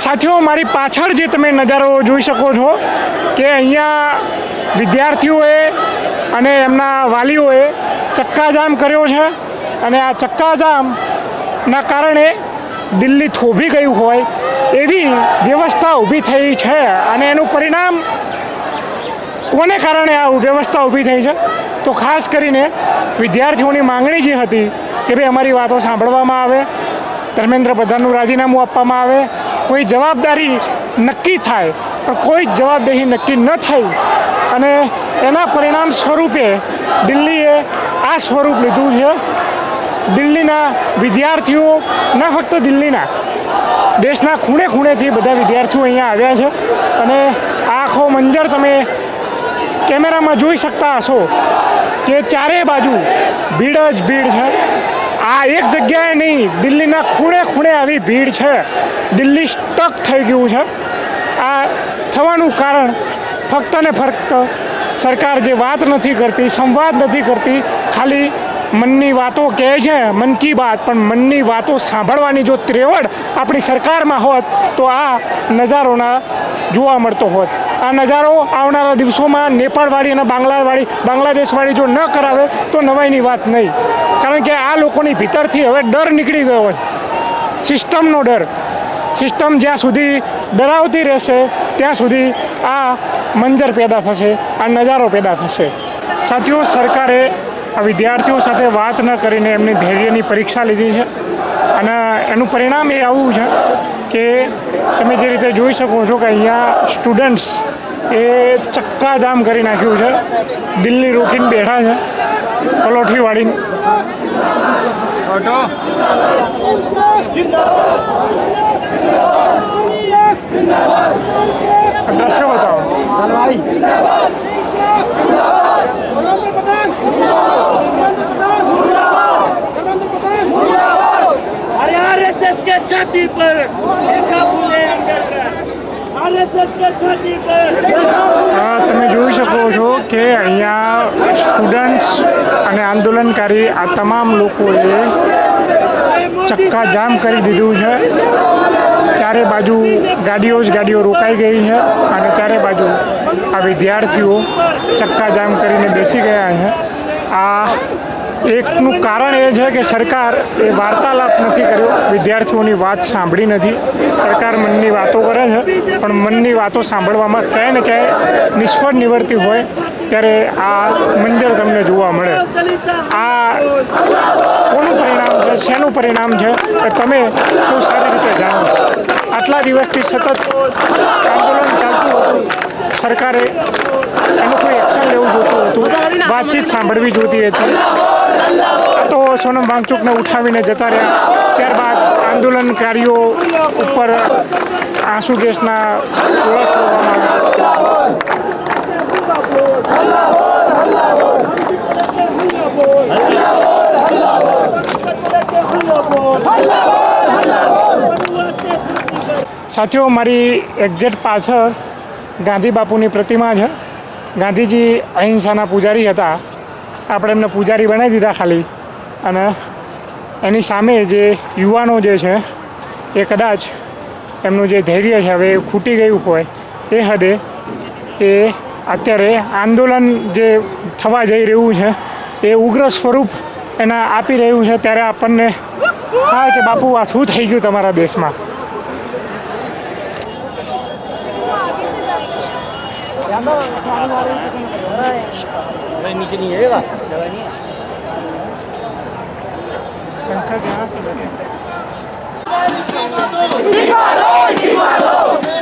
સાથીઓ, મારી પાછળ જે તમે નજારો જોઈ શકો છો કે અહીંયા વિદ્યાર્થીઓએ અને એમના વાલીઓએ ચક્કાજામ કર્યો છે અને આ ચક્કાજામના કારણે દિલ્હી થોભી ગયું હોય એવી વ્યવસ્થા ઊભી થઈ છે અને એનું પરિણામ કોને કારણે આ વ્યવસ્થા ઊભી થઈ છે તો ખાસ કરીને વિદ્યાર્થીઓની માંગણી જે હતી કે ભાઈ અમારી વાતો સાંભળવામાં આવે, ધર્મેન્દ્ર પ્રધાનનું રાજીનામું આપવામાં આવે, કોઈ જવાબદારી નક્કી થાય, પણ કોઈ જ જવાબદારી નક્કી ન થઈ અને એના પરિણામ સ્વરૂપે દિલ્હીએ આ સ્વરૂપ લીધું છે. દિલ્હીના વિદ્યાર્થીઓ, ન ફક્ત દિલ્હીના, દેશના ખૂણે ખૂણેથી બધા વિદ્યાર્થીઓ અહીંયા આવ્યા છે અને આ આખો મંજર તમે કેમેરામાં જોઈ શકતા હશો કે ચારે બાજુ ભીડ જ ભીડ છે. આ એક જગ્યાએ નહીં, દિલ્હીના ખૂણે ખૂણે આવી ભીડ છે. દિલ્હી સ્ટક થઈ ગયું છે. આ થવાનું કારણ ફક્ત ને ફક્ત સરકાર જે વાત નથી કરતી, સંવાદ નથી કરતી, ખાલી મનની વાતો કહે છે, મન કી બાત, પણ મનની વાતો સાંભળવાની જો ત્રેવડ આપણી સરકારમાં હોત તો આ નજારોના જોવા મળતો હોત. આ નજારો આવનારા દિવસોમાં નેપાળવાળી અને બાંગ્લાદેશવાળી જો ન કરાવે તો નવાઈની વાત નહીં. કારણ કે આ લોકોની ભીતરથી હવે ડર નીકળી ગયો હોય, સિસ્ટમનો ડર. સિસ્ટમ જ્યાં સુધી ડરાવતી રહેશે ત્યાં સુધી આ મંજર પેદા થશે, આ નજારો પેદા થશે. સાથીઓ, સરકારે આ વિદ્યાર્થીઓ સાથે વાત ન કરીને એમની ધૈર્યની પરીક્ષા લીધી છે અને એનું પરિણામ એ આવું છે કે તમે જે રીતે જોઈ શકો છો કે અહીંયા સ્ટુડન્ટ્સ એ ચક્કાજામ કરી નાખ્યું છે, દિલ્હી રોકીને બેઠા છે પલોઠી વાળીને. દ્રશ્ય બતાવો. आरएसएस के छाती पर ऐसा बोले आरएसएस के छाती पर. તમે જોઈ શકો છો કે અહીંયા સ્ટુડન્ટ્સ અને આંદોલનકારી આ તમામ લોકોએ ચક્કાજામ કરી દીધું છે. ચારે બાજુ ગાડીઓ રોકાઈ ગઈ છે અને ચારે બાજુ આ વિદ્યાર્થીઓ ચક્કાજામ કરીને બેસી ગયા છે. આ એકનું કારણ એ છે કે સરકાર એ વાર્તાલાપ નથી કર્યો, વિદ્યાર્થીઓની વાત સાંભળી નથી. સરકાર મનની વાતો કરે છે પણ મનની વાતો સાંભળવામાં ક્યાંય ને ક્યાંય નિષ્ફળ નિવડતી હોય ત્યારે આ મંજર તમને જોવા મળે. આ કોનું પરિણામ છે, શેનું પરિણામ છે એ તમે શું સારી રીતે જાણો છો. આટલા દિવસથી સતત આંદોલન ચાલતું હતું, સરકારે એનું કોઈ એક્શન લેવું જોતું હતું, વાતચીત સાંભળવી જોતી હતી. આ તો સોનમ વાંગચુકને ઉઠાવીને જતા રહ્યા. ત્યારબાદ આંદોલનકારીઓ ઉપર આંસુ ગેસના ગોળા છોડવામાં આવ્યા. સાથીઓ, મારી એક્ઝેક્ટ પાછળ ગાંધી બાપુની પ્રતિમા છે. ગાંધીજી અહિંસાના પૂજારી હતા. આપણે એમને પૂજારી બનાવી દીધા ખાલી, અને એની સામે જે યુવાનો જે છે એ કદાચ એમનું જે ધૈર્ય છે હવે ખૂટી ગયું હોય એ હદે એ અત્યારે આંદોલન જે થવા જઈ રહ્યું છે એ ઉગ્ર સ્વરૂપ એના આપી રહ્યું છે. ત્યારે આપણને થાય કે બાપુ આ શું થઈ ગયું તમારા દેશમાં. नीचे नहीं है संसद यहाँ से सिपारो